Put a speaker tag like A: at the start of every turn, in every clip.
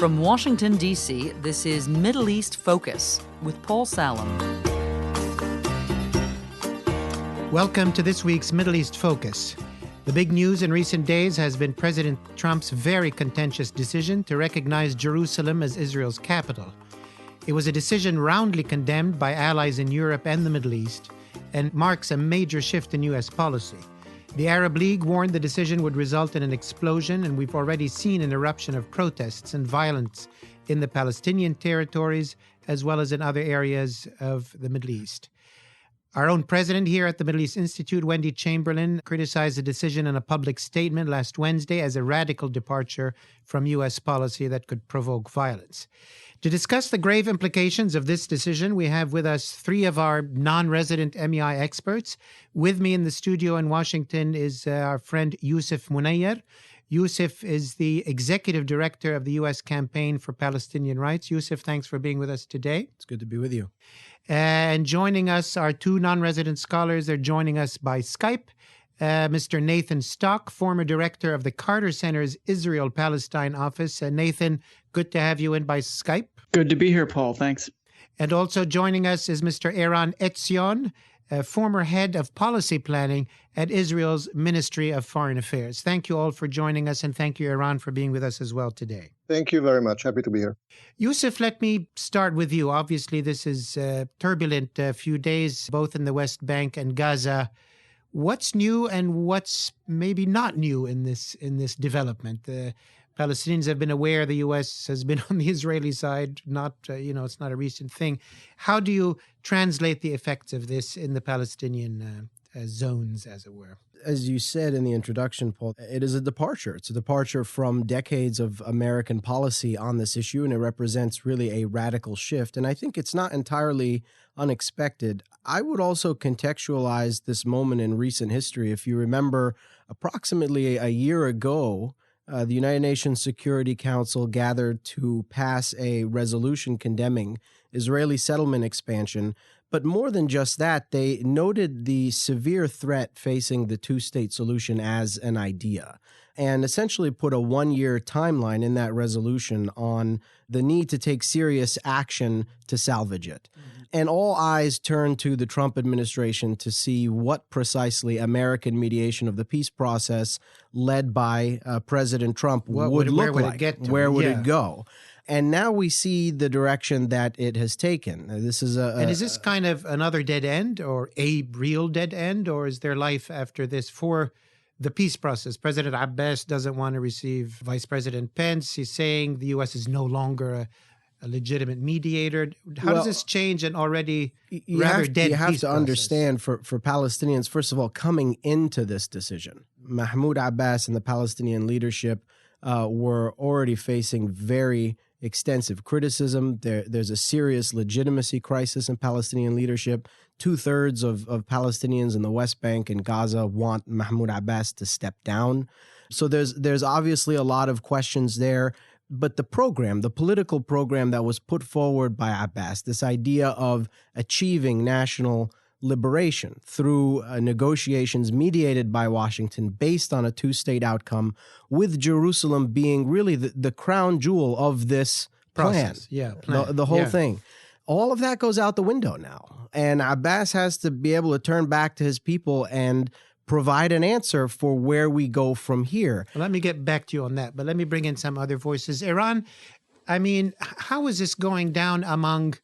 A: From Washington, D.C., this is Middle East Focus with Paul Salem.
B: Welcome to this week's Middle East Focus. The big news in recent days has been President Trump's very contentious decision to recognize Jerusalem as Israel's capital. It was a decision roundly condemned by allies in Europe and the Middle East and marks a major shift in U.S. policy. The Arab League warned the decision would result in an explosion, and we've already seen an eruption of protests and violence in the Palestinian territories as well as in other areas of the Middle East. Our own president here at the Middle East Institute, Wendy Chamberlain, criticized the decision in a public statement last Wednesday as a radical departure from U.S. policy that could provoke violence. To discuss the grave implications of this decision, we have with us three of our non-resident MEI experts. With me in the studio in Washington is our friend Yousef Munayyer. Yousef is the executive director of the U.S. Campaign for Palestinian Rights. Yousef, thanks for being with us today.
C: It's good to be with you.
B: And joining us are two non-resident scholars. They're joining us by Skype. Mr. Nathan Stock, former director of the Carter Center's Israel-Palestine office. Nathan, good to have you in by Skype.
D: Good to be here, Paul. Thanks.
B: And also joining us is Mr. Eran Etzion, former head of policy planning at Israel's Ministry of Foreign Affairs. Thank you all for joining us, and thank you, Eran, for being with us as well today.
E: Thank you very much. Happy to be here.
B: Yousef, let me start with you. Obviously, this is a turbulent few days, both in the West Bank and Gaza. What's new and what's maybe not new in this development? The Palestinians have been aware the U.S. has been on the Israeli side. It's not a recent thing. How do you translate the effects of this in the Palestinian zones, as it were?
C: As you said in the introduction, Paul, it is a departure. It's a departure from decades of American policy on this issue, and it represents really a radical shift. And I think it's not entirely unexpected. I would also contextualize this moment in recent history. If you remember, approximately a year ago, the United Nations Security Council gathered to pass a resolution condemning Israeli settlement expansion. But more than just that, they noted the severe threat facing the two-state solution as an idea and essentially put a one-year timeline in that resolution on the need to take serious action to salvage it. Mm-hmm. And all eyes turned to the Trump administration to see what precisely American mediation of the peace process led by President Trump would look like. Where would it go? And now we see the direction that it has taken. This is
B: and is this kind of another dead end, or a real dead end, or is there life after this for the peace process? President Abbas doesn't want to receive Vice President Pence. He's saying the U.S. is no longer a legitimate mediator. How does this change an already rather dead peace process?
C: You have to understand, for Palestinians, first of all, coming into this decision, Mahmoud Abbas and the Palestinian leadership were already facing very extensive criticism. There's a serious legitimacy crisis in Palestinian leadership. 2/3 of Palestinians in the West Bank and Gaza want Mahmoud Abbas to step down. So there's obviously a lot of questions there. But the political program that was put forward by Abbas, this idea of achieving national liberation through negotiations mediated by Washington based on a two-state outcome, with Jerusalem being really the crown jewel of this
B: process.
C: The whole thing. All of that goes out the window now. And Abbas has to be able to turn back to his people and provide an answer for where we go from here.
B: Well, let me get back to you on that, but let me bring in some other voices. Eran, how is this going down among,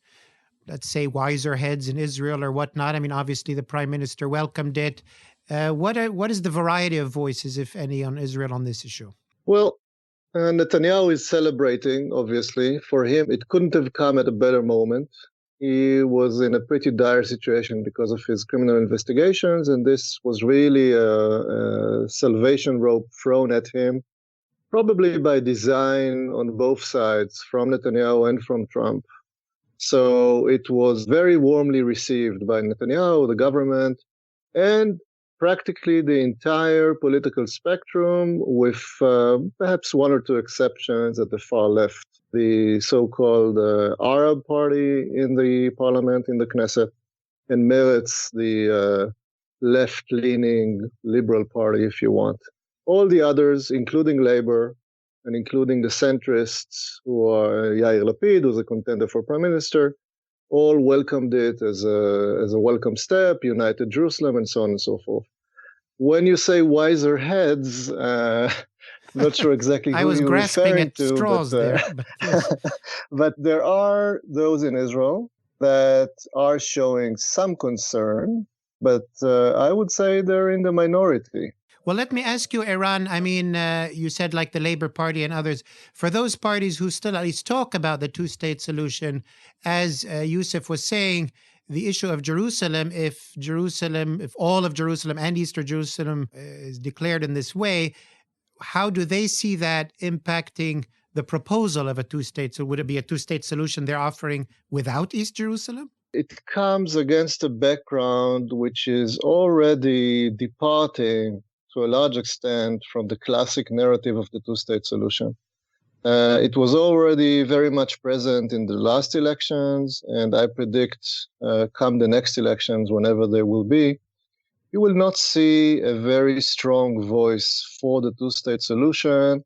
B: let's say, wiser heads in Israel or whatnot? Obviously the prime minister welcomed it. What is the variety of voices, if any, on Israel on this issue?
E: Well, Netanyahu is celebrating, obviously. For him, it couldn't have come at a better moment. He was in a pretty dire situation because of his criminal investigations, and this was really a salvation rope thrown at him, probably by design on both sides, from Netanyahu and from Trump. So it was very warmly received by Netanyahu, the government, and practically the entire political spectrum, with perhaps one or two exceptions at the far left. The so-called Arab party in the parliament, in the Knesset, and Meretz, the left-leaning liberal party, if you want. All the others, including Labor, and including the centrists who are Yair Lapid, who's a contender for prime minister, all welcomed it as a welcome step, united Jerusalem, and so on and so forth. When you say wiser heads, not sure exactly
B: I
E: who
B: was
E: you're
B: grasping
E: referring
B: at
E: to,
B: straws there, but yes.
E: but there are those in Israel that are showing some concern, but I would say they're in the minority.
B: Well, let me ask you, Eran. I mean, you said like the Labour Party and others. For those parties who still at least talk about the two-state solution, as Yousef was saying, the issue of Jerusalem, if all of Jerusalem and Eastern Jerusalem is declared in this way, how do they see that impacting the proposal of a two-state? So would it be a two-state solution they're offering without East Jerusalem?
E: It comes against a background which is already departing to a large extent from the classic narrative of the two-state solution. It was already very much present in the last elections, and I predict come the next elections, whenever there will be, you will not see a very strong voice for the two-state solution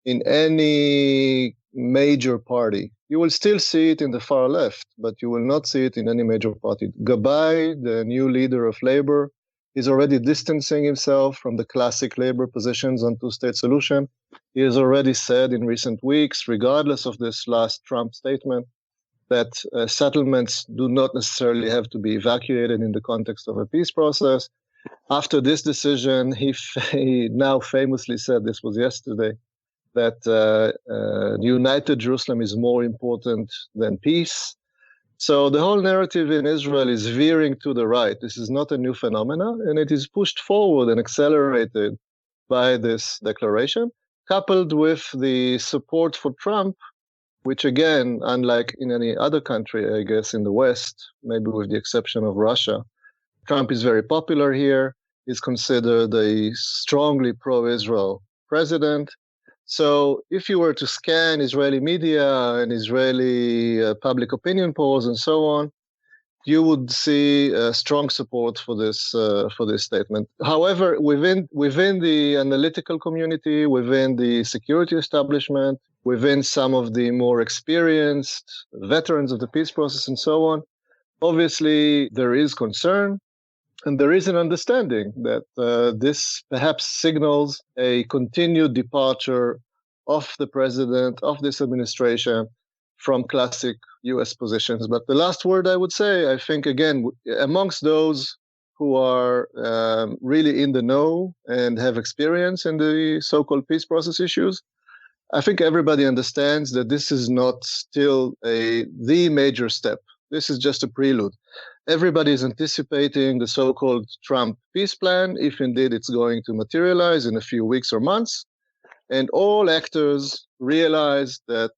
E: in any major party. You will still see it in the far left, but you will not see it in any major party. Gabay, the new leader of Labor, is already distancing himself from the classic Labor positions on two-state solution. He has already said in recent weeks, regardless of this last Trump statement, that settlements do not necessarily have to be evacuated in the context of a peace process. After this decision, he now famously said, this was yesterday, that united Jerusalem is more important than peace. So the whole narrative in Israel is veering to the right. This is not a new phenomenon, and it is pushed forward and accelerated by this declaration, coupled with the support for Trump, which again, unlike in any other country, I guess, in the West, maybe with the exception of Russia, Trump is very popular here, is considered a strongly pro-Israel president. So if you were to scan Israeli media and Israeli public opinion polls and so on, you would see strong support for this statement. However, within the analytical community, within the security establishment, within some of the more experienced veterans of the peace process and so on, obviously there is concern. And there is an understanding that this perhaps signals a continued departure of the president, of this administration, from classic U.S. positions. But the last word I would say, I think, again, amongst those who are really in the know and have experience in the so-called peace process issues, I think everybody understands that this is not still the major step. This is just a prelude. Everybody is anticipating the so-called Trump peace plan, if indeed it's going to materialize in a few weeks or months. And all actors realize that,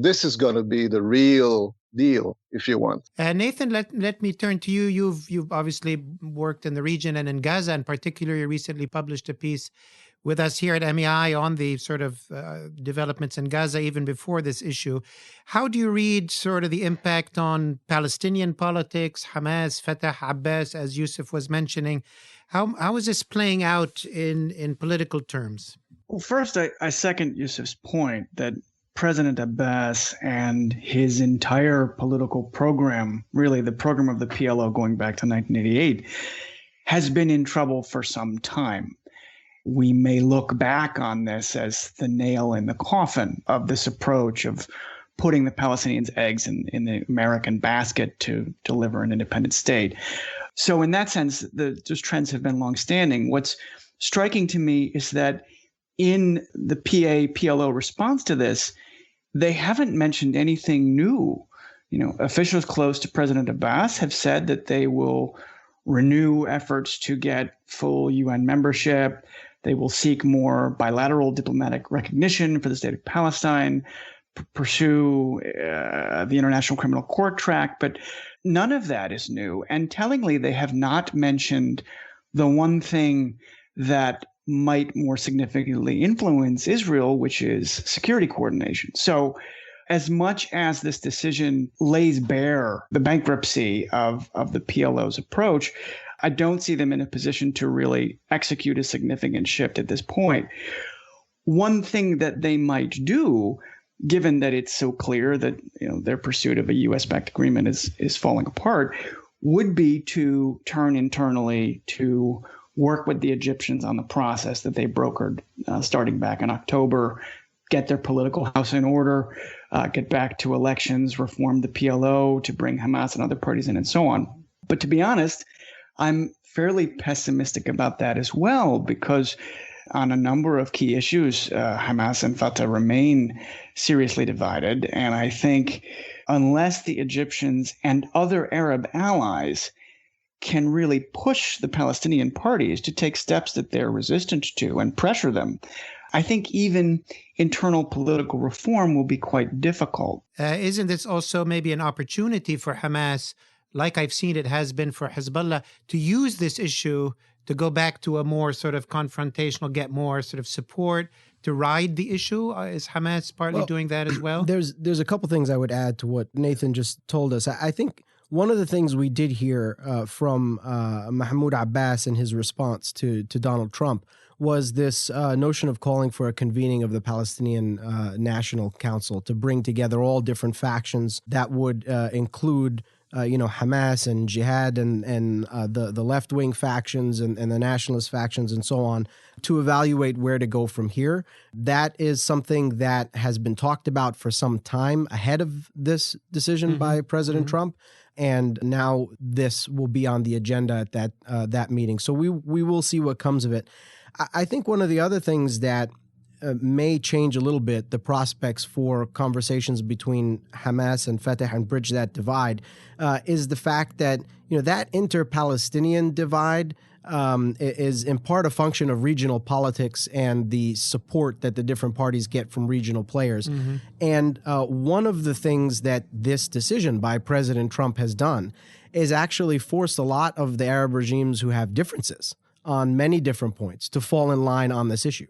E: this is going to be the real deal, if you want.
B: Nathan, let me turn to you. You've obviously worked in the region and in Gaza, and particularly recently published a piece with us here at MEI on the sort of developments in Gaza even before this issue. How do you read sort of the impact on Palestinian politics, Hamas, Fatah, Abbas, as Yousef was mentioning? How is this playing out in political terms?
D: Well, first, I second Yousef's point that President Abbas and his entire political program, really the program of the PLO going back to 1988, has been in trouble for some time. We may look back on this as the nail in the coffin of this approach of putting the Palestinians' eggs in the American basket to deliver an independent state. So in that sense, those trends have been longstanding. What's striking to me is that in the PLO response to this, they haven't mentioned anything new. Officials close to President Abbas have said that they will renew efforts to get full UN membership. They will seek more bilateral diplomatic recognition for the state of Palestine, pursue the International Criminal Court track, but none of that is new. And tellingly, they have not mentioned the one thing that might more significantly influence Israel, which is security coordination. So as much as this decision lays bare the bankruptcy of the PLO's approach, I don't see them in a position to really execute a significant shift at this point. one thing that they might do, given that it's so clear that their pursuit of a U.S.-backed agreement is falling apart, would be to turn internally to work with the Egyptians on the process that they brokered starting back in October, get their political house in order, get back to elections, reform the PLO to bring Hamas and other parties in, and so on. But to be honest, I'm fairly pessimistic about that as well, because on a number of key issues, Hamas and Fatah remain seriously divided. And I think unless the Egyptians and other Arab allies can really push the Palestinian parties to take steps that they're resistant to and pressure them, I think even internal political reform will be quite difficult.
B: Isn't this also maybe an opportunity for Hamas, like I've seen it has been for Hezbollah, to use this issue to go back to a more sort of confrontational, get more sort of support to ride the issue? Is Hamas partly doing that as well?
C: There's a couple things I would add to what Nathan just told us. I think one of the things we did hear from Mahmoud Abbas in his response to Donald Trump was this notion of calling for a convening of the Palestinian National Council to bring together all different factions that would include Hamas and Jihad and the left-wing factions and the nationalist factions and so on, to evaluate where to go from here. That is something that has been talked about for some time ahead of this decision by President Trump. And now this will be on the agenda at that meeting. So we will see what comes of it. I think one of the other things that may change a little bit the prospects for conversations between Hamas and Fatah and bridge that divide is the fact that that inter-Palestinian divide is in part a function of regional politics and the support that the different parties get from regional players. And one of the things that this decision by President Trump has done is actually forced a lot of the Arab regimes who have differences on many different points to fall in line on this issue.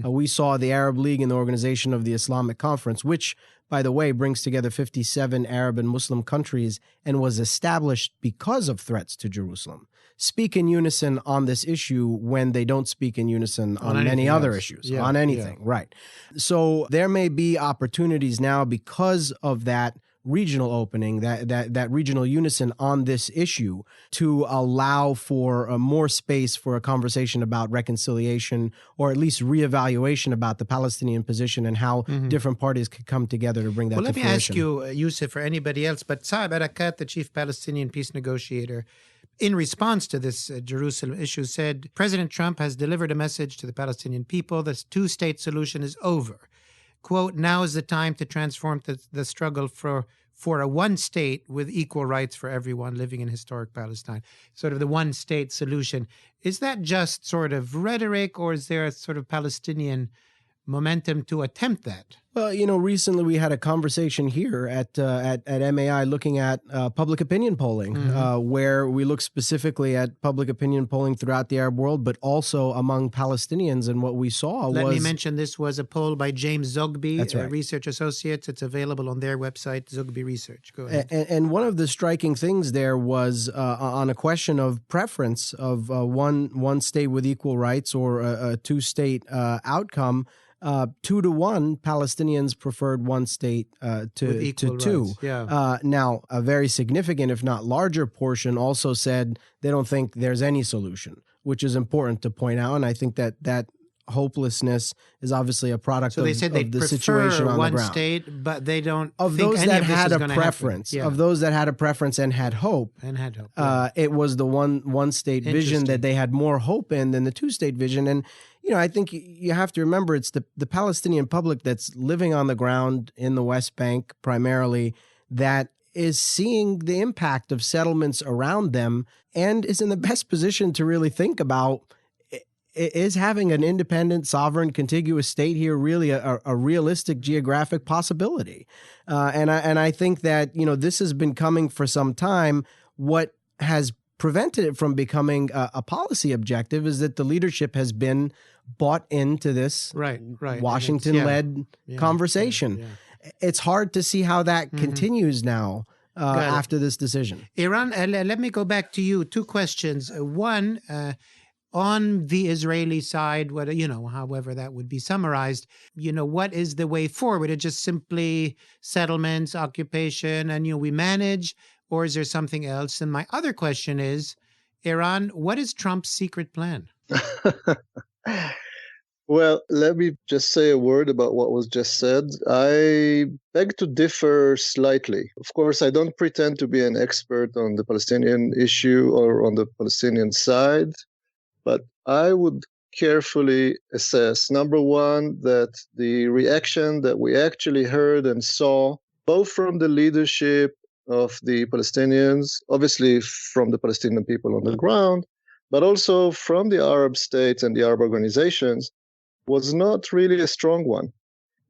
C: We saw the Arab League and the Organization of the Islamic Conference, which, by the way, brings together 57 Arab and Muslim countries and was established because of threats to Jerusalem, speak in unison on this issue when they don't speak in unison on many other issues, on anything, right? So there may be opportunities now because of that regional opening, that regional unison on this issue, to allow for more space for a conversation about reconciliation, or at least reevaluation about the Palestinian position and how different parties could come together to bring that to fruition.
B: Let me ask you, Yousef, or anybody else, but Saeb Erekat, the chief Palestinian peace negotiator, in response to this Jerusalem issue, said President Trump has delivered a message to the Palestinian people. The two-state solution is over. Quote, now is the time to transform the struggle for a one state with equal rights for everyone living in historic Palestine, sort of the one state solution. Is that just sort of rhetoric, or is there a sort of Palestinian momentum to attempt that?
C: Well, recently we had a conversation here at MAI looking at public opinion polling, where we look specifically at public opinion polling throughout the Arab world, but also among Palestinians. And what we saw
B: Let me mention this was a poll by James Zogby,
C: That's right.
B: Research Associates. It's available on their website, Zogby Research. Go ahead.
C: And one of the striking things there was on a question of preference of one state with equal rights or a two-state outcome. 2-1, Palestinians preferred one state to two.
B: Rights. Yeah.
C: Now, a very significant, if not larger portion also said they don't think there's any solution, which is important to point out. And I think that hopelessness is obviously a product
B: so they said
C: of the situation on the ground.
B: One state, but they don't
C: of
B: think
C: those
B: any
C: that
B: of this
C: had
B: is
C: a
B: gonna
C: preference.
B: happen. Yeah.
C: Of those that had a preference and had hope. It was the one state vision that they had more hope in than the two-state vision. And I think you have to remember it's the Palestinian public that's living on the ground in the West Bank primarily that is seeing the impact of settlements around them and is in the best position to really think about, is having an independent, sovereign, contiguous state here really a realistic geographic possibility? And I think that, this has been coming for some time. What has prevented it from becoming a policy objective is that the leadership has been bought into this Washington-led conversation. Yeah. It's hard to see how that continues now after this decision.
B: Eran, let me go back to you. Two questions. One, on the Israeli side, however that would be summarized, what is the way forward? It just simply settlements, occupation, and, we manage, or is there something else? And my other question is, Eran, what is Trump's secret plan?
E: Well, let me just say a word about what was just said. I beg to differ slightly. Of course, I don't pretend to be an expert on the Palestinian issue or on the Palestinian side, but I would carefully assess, number one, that the reaction that we actually heard and saw, both from the leadership of the Palestinians, obviously from the Palestinian people on the ground, but also from the Arab states and the Arab organizations, was not really a strong one.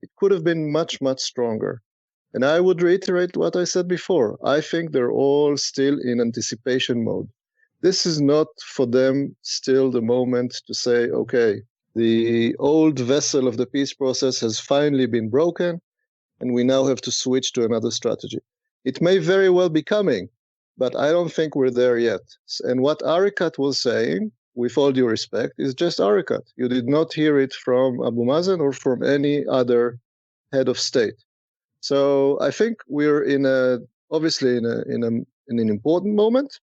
E: It could have been much, much stronger. And I would reiterate what I said before. I think they're all still in anticipation mode. This is not for them still the moment to say, okay, the old vessel of the peace process has finally been broken, and we now have to switch to another strategy. It may very well be coming, but I don't think we're there yet. And what Arikat was saying, with all due respect, is just Arikat. You did not hear it from Abu Mazen or from any other head of state. So I think we're obviously in an important moment,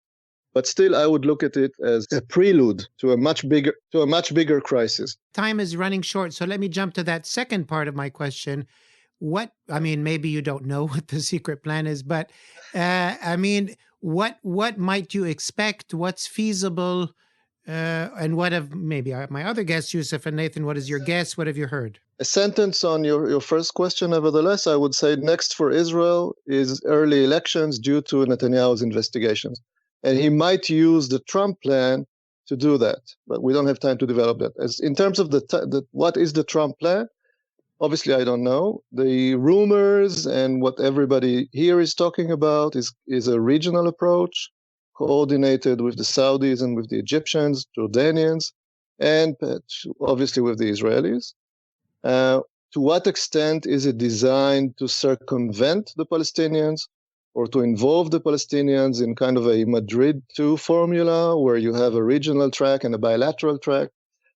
E: but still I would look at it as a prelude to a much bigger crisis.
B: Time is running short, so let me jump to that second part of my question. Maybe you don't know what the secret plan is, but what might you expect? What's feasible? And what have maybe my other guests, Yousef and Nathan, what is your guess? What have you heard?
E: A sentence on your first question, nevertheless, I would say next for Israel is early elections due to Netanyahu's investigations. And he might use the Trump plan to do that, but we don't have time to develop that. As in terms of what is the Trump plan, obviously I don't know. The rumors and what everybody here is talking about is a regional approach, coordinated with the Saudis and with the Egyptians, Jordanians, and obviously with the Israelis. To what extent is it designed to circumvent the Palestinians or to involve the Palestinians in kind of a Madrid II formula where you have a regional track and a bilateral track?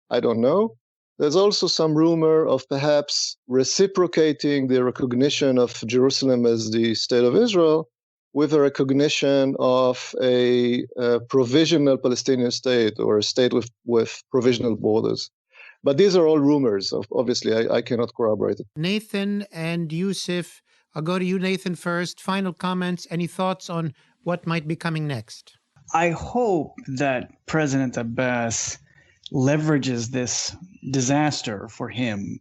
E: I don't know. There's also some rumor of perhaps reciprocating the recognition of Jerusalem as the state of Israel with a recognition of a provisional Palestinian state or a state with provisional borders. But these are all rumors. Obviously, I cannot corroborate it.
B: Nathan and Yousef, I'll go to you, Nathan, first. Final comments, any thoughts on what might be coming next?
D: I hope that President Abbas leverages this disaster for him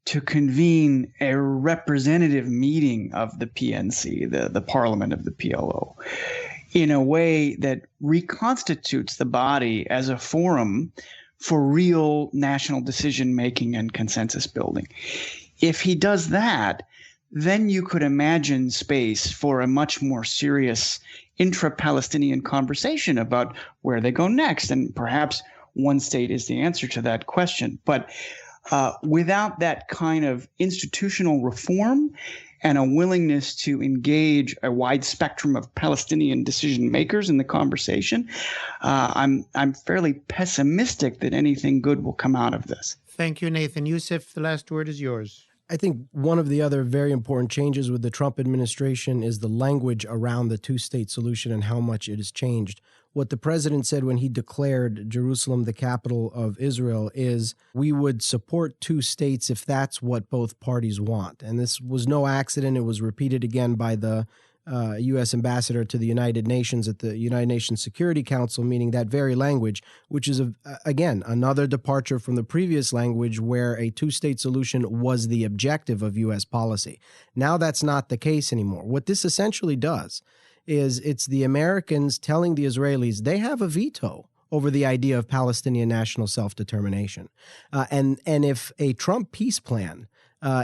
D: to convene a representative meeting of the PNC, the parliament of the PLO, in a way that reconstitutes the body as a forum for real national decision-making and consensus building. If he does that, then you could imagine space for a much more serious intra-Palestinian conversation about where they go next. And perhaps one state is the answer to that question. But without that kind of institutional reform and a willingness to engage a wide spectrum of Palestinian decision makers in the conversation, I'm fairly pessimistic that anything good will come out of this.
B: Thank you, Nathan. Yousef, the last word is yours.
C: I think one of the other very important changes with the Trump administration is the language around the two-state solution and how much it has changed. What the president said when he declared Jerusalem the capital of Israel is, we would support two states if that's what both parties want. And this was no accident. It was repeated again by the U.S. ambassador to the United Nations at the United Nations Security Council, meaning that very language, which is, again, another departure from the previous language where a two-state solution was the objective of U.S. policy. Now that's not the case anymore. What this essentially does is it's the Americans telling the Israelis they have a veto over the idea of Palestinian national self-determination. And if a Trump peace plan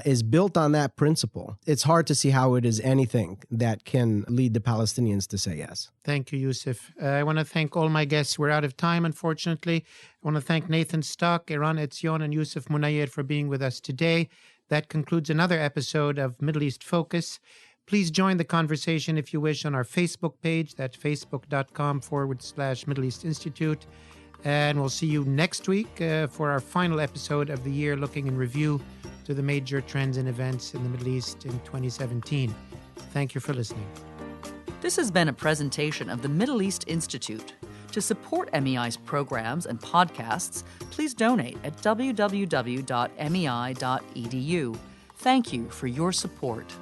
C: is built on that principle, it's hard to see how it is anything that can lead the Palestinians to say yes.
B: Thank you, Yousef. I want to thank all my guests. We're out of time, unfortunately. I want to thank Nathan Stock, Eran Etzion, and Yousef Munayyer for being with us today. That concludes another episode of Middle East Focus. Please join the conversation if you wish on our Facebook page. That's facebook.com/Middle East Institute. And we'll see you next week for our final episode of the year, looking in review to the major trends and events in the Middle East in 2017. Thank you for listening.
A: This has been a presentation of the Middle East Institute. To support MEI's programs and podcasts, please donate at www.mei.edu. Thank you for your support.